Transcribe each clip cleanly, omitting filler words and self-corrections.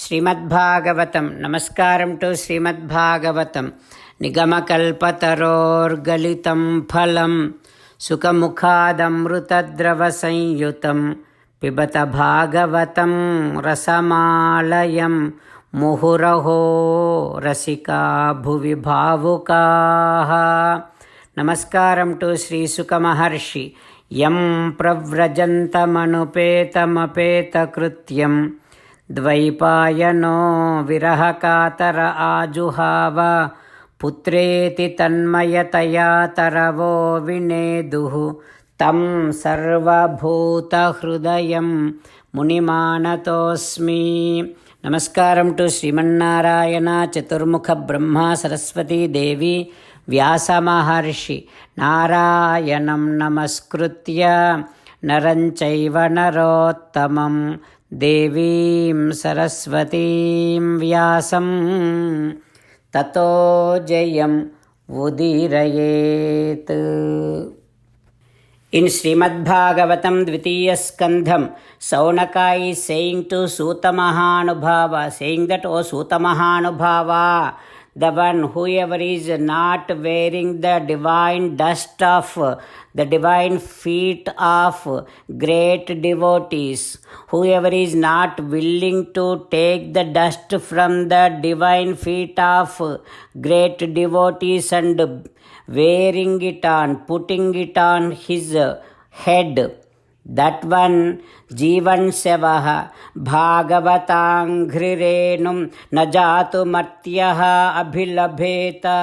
శ్రీమద్భాగవతం. నమస్కారం టు శ్రీమద్భాగవతం. నిగమకల్పతరోర్గలితం ఫలం సుఖముఖాదమృతద్రవ సంయుతం పిబత భాగవతం రసమాలయం ముహురహో రసికా భువి భావుకాః. నమస్కారం టు శ్రీసుఖ మహర్షి. యం ప్రవ్రజంతమనుపేతమపేతకృత్యం ద్వైపాయనో విరహకాతర ఆజుహావ పుత్రేతి తన్మయతయా తరవో వినేదుః తం సర్వభూతహృదయం మునిమానతోస్మి. నమస్కారం టు శ్రీమన్నారాయణ, చతుర్ముఖ బ్రహ్మ, సరస్వతీ దేవి, వ్యాస మహర్షి. నారాయణం నమస్కృత్య నరం చైవ నరోత్తమం దేవీం సరస్వతీం వ్యాసం తతో జయం ఉదీరయేత్. In Srimad Bhagavatam, Dvitiya Skandham, Saunaka is saying to Suta Mahanubhava, saying that, O Suta Mahanubhava, the one whoever is not wearing the divine dust of the divine feet of great devotees, whoever is not willing to take the dust from the divine feet of great devotees and wearing it on, putting it on his head, that one Jivan Sevaha Bhagavatanghrirenum Najatu Martyaha Abhilabheta.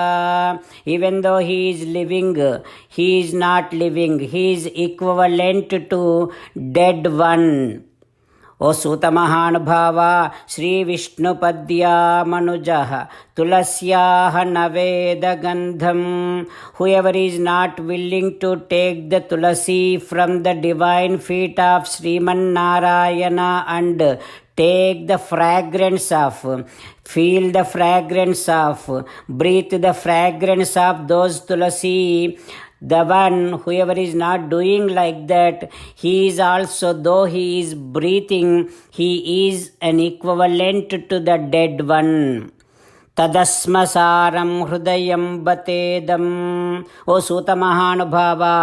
Even though he is living, he is not living, he is equivalent to dead one. O Suta Mahanubhava, Sri Vishnu Padya Manujaha Tulasyaha Naveda Gandham. Whoever is not willing to take the tulasi from the divine feet of Sriman Narayana and take the fragrance of, feel the fragrance of, breathe the fragrance of those tulasi, the one, whoever is not doing like that, he is also, though he is breathing, he is an equivalent to the dead one. Tadasmasaram hrudayam batedam. O Suta Mahanubhava,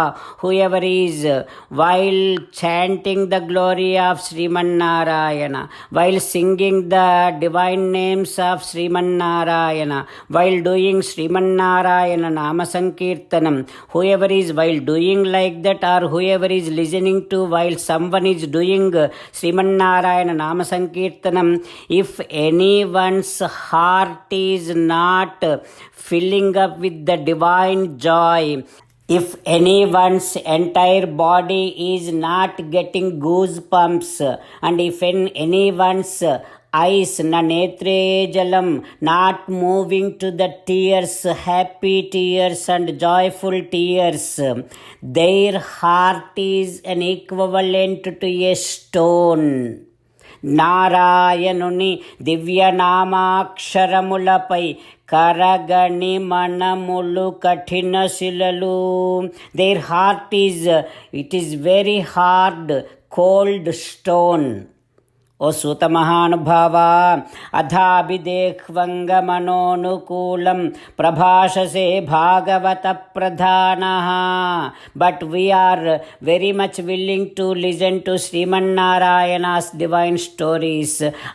whoever is, while chanting the glory of Sriman Narayana, while singing the divine names of Sriman Narayana, while doing Sriman Narayana Nama Sankirtanam, whoever is while doing like that, or whoever is listening to while someone is doing Sriman Narayana Nama Sankirtanam, if anyone's heart is not filling up with the divine joy, if anyone's entire body is not getting goosebumps, and if anyone's eyes nanetre jalam not moving to the tears, happy tears and joyful tears, their heart is an equivalent to a stone. నారాయణుని దివ్యనామాక్షరములపై కరగని మనములు కఠిన శిలలు. Their heart is, it is very hard, cold stone. ఓ సూత మహానుభావా, అథాభిదేహ్వంగమనోనుకూలం ప్రభాషసే భాగవత ప్రధానః. But we are very much willing to listen to Sriman Narayana's divine stories.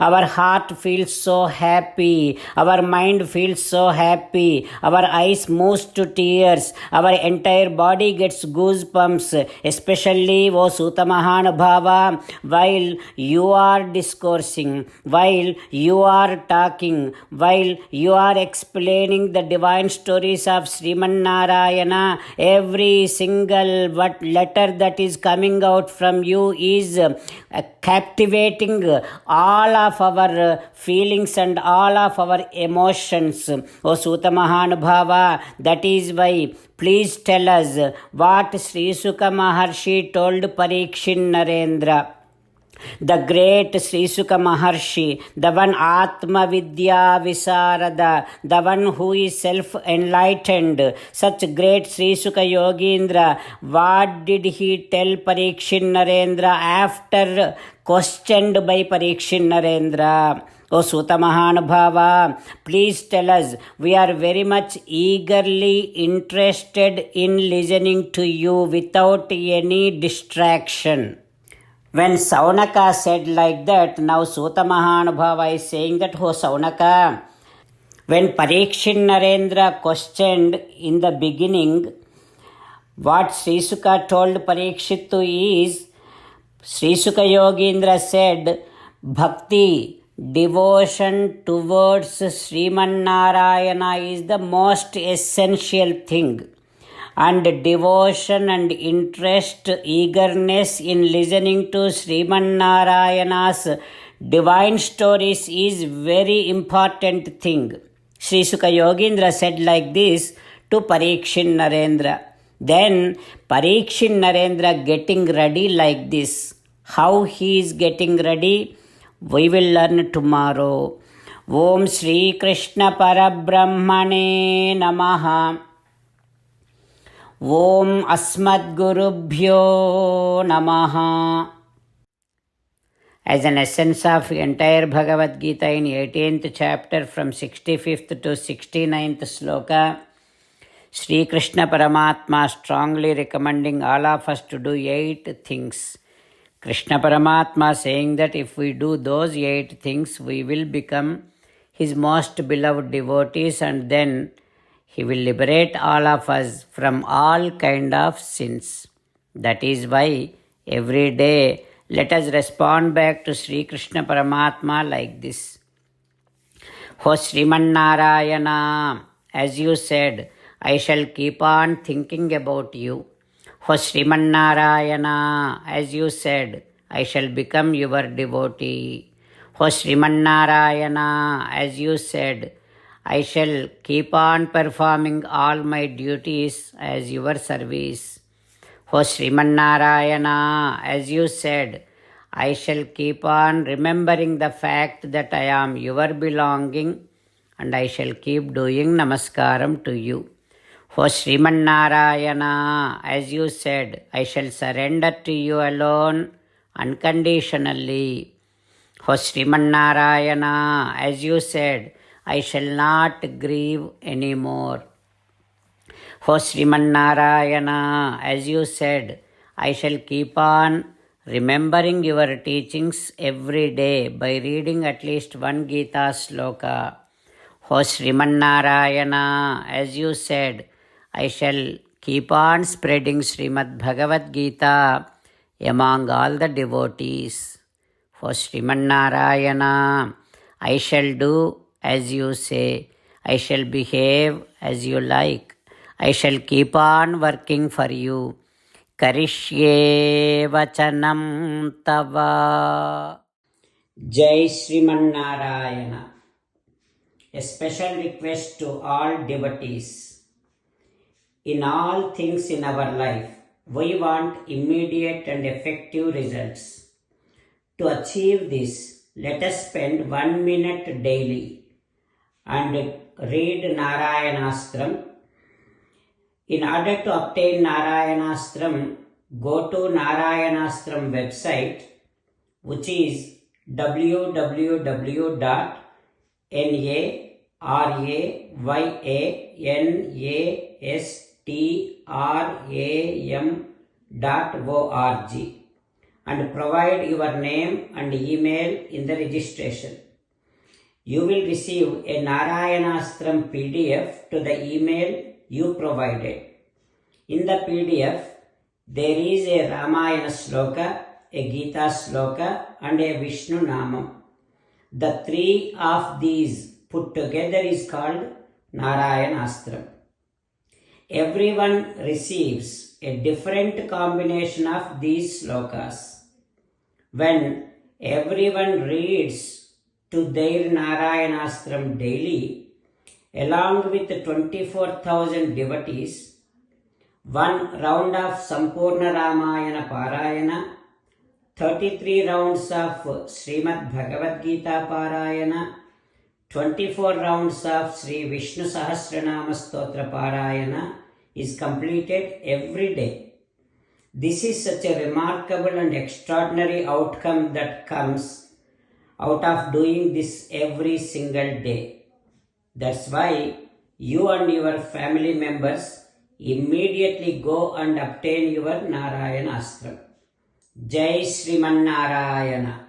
Our heart feels so happy, our mind feels so happy, our eyes moves to tears, our entire body gets goosebumps, especially, O Suta Mahanubhava, while you are discoursing, while you are talking, while you are explaining the divine stories of Sriman Narayana, every single letter that is coming out from you is captivating all of our feelings and all of our emotions. O Suta Mahanubhava, that is why please tell us what Sri Sukha Maharshi told Parikshit Narendra. The great Sri Sukha Maharshi, the one Atma Vidya Visarada, the one who is self-enlightened, such great Sri Sukha Yogindra, what did he tell Parikshit Narendra after questioned by Parikshit Narendra? O Suta Mahanubhava, please tell us. We are very much eagerly interested in listening to you without any distraction. When Saunaka said like that, now Suta Mahanubhava is saying that, oh Saunaka, when Parikshit Narendra questioned in the beginning, what Sri Sukha told Parikshit is, Sri Sukha Yogindra said, Bhakti, devotion towards Sriman Narayana is the most essential thing. And devotion and interest, eagerness in listening to Sriman Narayana's divine stories is very important thing. Sri Sukha Yogindra said like this to Parikshit Narendra. Then Parikshit Narendra getting ready like this. How he is getting ready, we will learn tomorrow. Om Shri Krishna Parabrahmane Namaha. Om Asmadgurubhyo Namaha. As an essence of entire Bhagavad Gita in 18th chapter from 65th to 69th sloka, Sri Krishna Paramatma strongly recommending all of us to do 8 things. Krishna Paramatma saying that if we do those 8 things, we will become his most beloved devotees, and then he will liberate all of us from all kind of sins. That is why every day let us respond back to Sri Krishna Paramatma like this. O Sriman Narayana, as you said, I shall keep on thinking about you. O Sriman Narayana, as you said, I shall become your devotee. O Sriman Narayana, as you said, I shall keep on performing all my duties as your service. O Sriman Narayana, as you said, I shall keep on remembering the fact that I am your belonging, and I shall keep doing namaskaram to you. O Sriman Narayana, as you said, I shall surrender to you alone unconditionally. O Sriman Narayana, as you said, I shall not grieve anymore. O Sriman Narayana, as you said, I shall keep on remembering your teachings every day by reading at least one Gita sloka. O Sriman Narayana, as you said, I shall keep on spreading Srimad Bhagavad Gita among all the devotees. O Sriman Narayana, I shall do as you say. I shall behave as you like. I shall keep on working for you. Karishye vachanam tava. Jai Sriman Narayana. A special request to all devotees. In all things in our life, we want immediate and effective results. To achieve this, let us spend 1 minute daily and read Narayanastram. In order to obtain Narayanastram, go to Narayanastram website, which is www.narayanastram.org, and provide your name and email in the registration. You will receive a Narayanastram PDF to the email you provided. In the PDF, there is a Ramayana sloka, a Gita sloka, and a Vishnu Namam. The 3 of these put together is called Narayanastram. Everyone receives a different combination of these slokas. When everyone reads to their Narayanastram daily, along with 24,000 devotees, 1 round of Sampurna Ramayana Parayana, 33 rounds of Srimad Bhagavad Gita Parayana, 24 rounds of Sri Vishnu Sahasranama Stotra Parayana is completed every day. This is such a remarkable and extraordinary outcome that comes out of doing this every single day. That's why you and your family members immediately go and obtain your Narayana Astram. Jai Sriman Narayana.